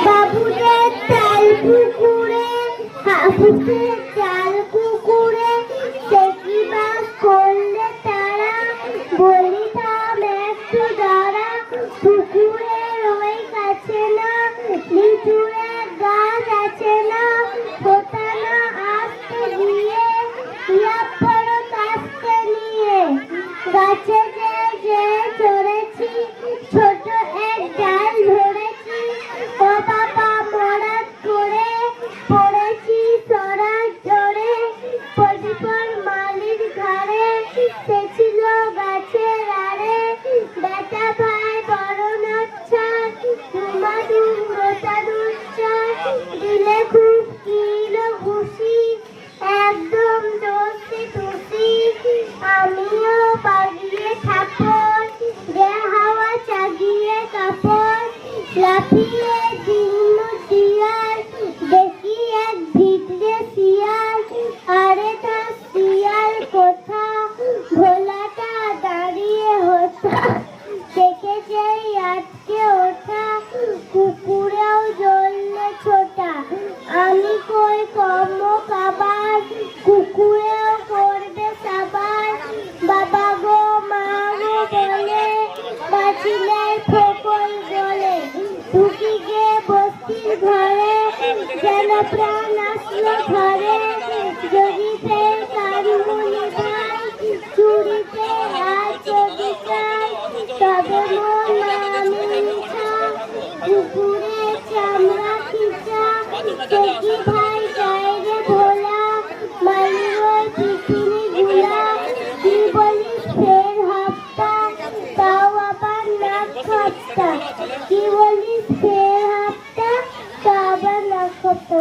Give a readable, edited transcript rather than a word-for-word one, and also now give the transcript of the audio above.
বাবুদের চাল পুকুরে হাফুদের চাল পুকুরে দেখিবা করলে তারা বলি থাম একটু দাঁড়া পুকুরের ওই কাছে না লিচুরে গাছ আছে না ফোটানো আসতে গিয়ে ইয়াপ্পড়ো কাছতে নিয়ে গাছে যে চড়েছি ছোট এক ডাল ধরেছি ও বাবা মরাত করে পড়েছি সরা জোরে প্রদীপর মালির ঘরে সে ছিল গাছের আড়ে বেটা ভাই বড় নাচ্ছার ধুমাধুম গোটা দুচ্ছার দিলে খুব কিলো খুশি একদম দোষী তুষি আমিও বাগিয়ে থাপড় যে হাওয়া চাগিয়ে কাপড় লাফিয়ে দিন দিয়ার দেখি এক ভিতরে শিয়াল আরে তার শিয়াল কোথা ভোলাটা দাঁড়িয়ে হতা দেখে যেই আটকে ওঠা কুকুরেও জ্বললে ছোটা আমি কই কর্ম কাবার কুকুরেও করবে সাবার বাবা গো মা গো বলে বাঁচিলে ফোকল গলে ঢুকি গে বস্তির ঘরে যেন প্রাণ আসলো ঘরে জড়িতে কারুনি ভাই চুরিতে হাত বিকায় তবে মন আমি মিঠা কুকুরে চামড়া খিচা দেখি ভাই যায় রে ভোলা মালির ওই পিছনে গুলা কি বলিস ফের হাপ্তা তাও আবার নাক খাপ্তা কি বলিস ফের হাপ্তা তাও আবার নাক খাপ্তা